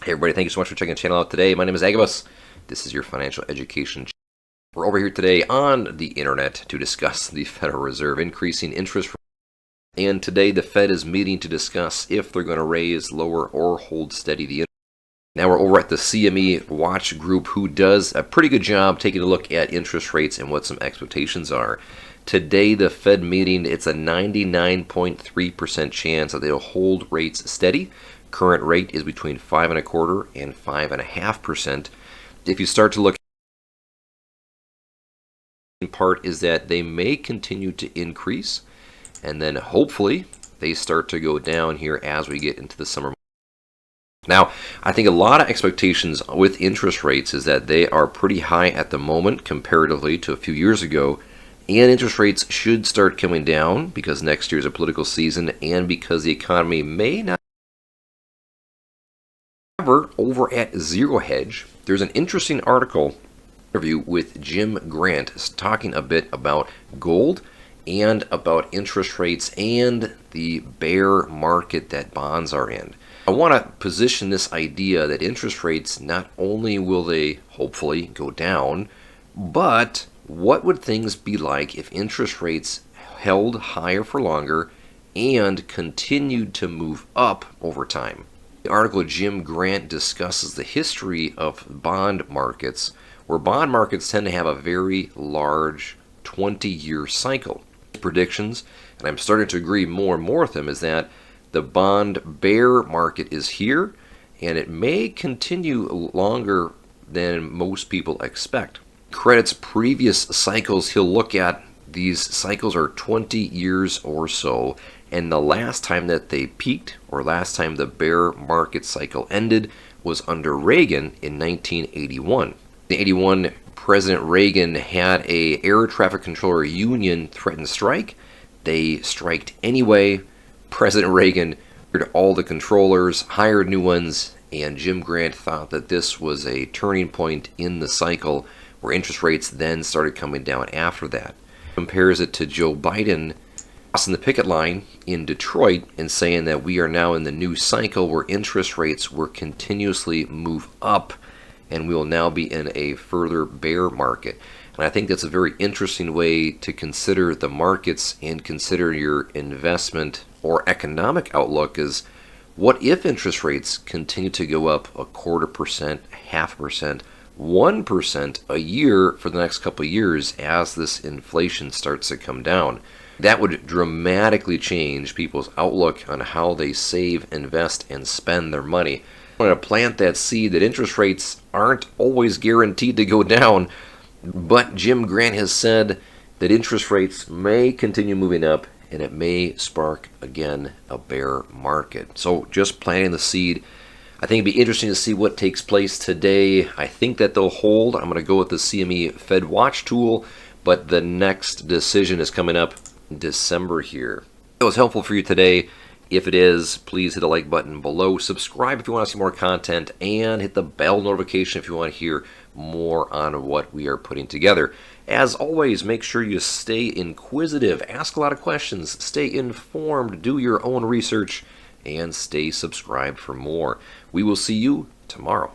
Hey everybody, thank you so much for checking the channel out today. My name is Agabus. This is your financial education channel. We're over here today on the internet to discuss the Federal Reserve increasing interest rates. And today the Fed is meeting to discuss if they're going to raise, lower, or hold steady the interest. Now we're over at the CME Watch Group, who does a pretty good job taking a look at interest rates and what some expectations are. Today, the Fed meeting, it's a 99.3% chance that they'll hold rates steady. Current rate is between 5.25% and 5.5%. If you start to look, part is that they may continue to increase, and then hopefully they start to go down here as we get into the summer. Now, I think a lot of expectations with interest rates is that they are pretty high at the moment comparatively to a few years ago, and interest rates should start coming down because next year is a political season and because the economy may not. However, over at Zero Hedge, there's an interesting interview with Jim Grant talking a bit about gold and about interest rates and the bear market that bonds are in. I want to position this idea that interest rates, not only will they hopefully go down, but what would things be like if interest rates held higher for longer and continued to move up over time? The article Jim Grant discusses the history of bond markets, where bond markets tend to have a very large 20-year cycle. Predictions, and I'm starting to agree more and more with them, is that the bond bear market is here, and it may continue longer than most people expect. Credit's previous cycles, he'll look at these cycles are 20 years or so, and the last time that they peaked, or last time the bear market cycle ended, was under Reagan in 1981. In 1981, President Reagan had a air traffic controller union threaten strike. They striked anyway. President Reagan fired all the controllers, hired new ones, and Jim Grant thought that this was a turning point in the cycle where interest rates then started coming down after that. Compares it to Joe Biden crossing the picket line in Detroit and saying that we are now in the new cycle where interest rates will continuously move up and we will now be in a further bear market. And I think that's a very interesting way to consider the markets and consider your investment or economic outlook is, what if interest rates continue to go up 0.25%, 0.5%, 1% a year for the next couple of years as this inflation starts to come down? That would dramatically change people's outlook on how they save, invest, and spend their money. I'm going to plant that seed that interest rates aren't always guaranteed to go down, but Jim Grant has said that interest rates may continue moving up and it may spark again a bear market. So just planting the seed. I think it'd be interesting to see what takes place today. I think that they'll hold. I'm going to go with the CME Fed Watch tool, but the next decision is coming up in December here. If it was helpful for you today. If it is, please hit the like button below. Subscribe if you want to see more content, and hit the bell notification if you want to hear more on what we are putting together. As always, make sure you stay inquisitive, ask a lot of questions, stay informed, do your own research, and stay subscribed for more. We will see you tomorrow.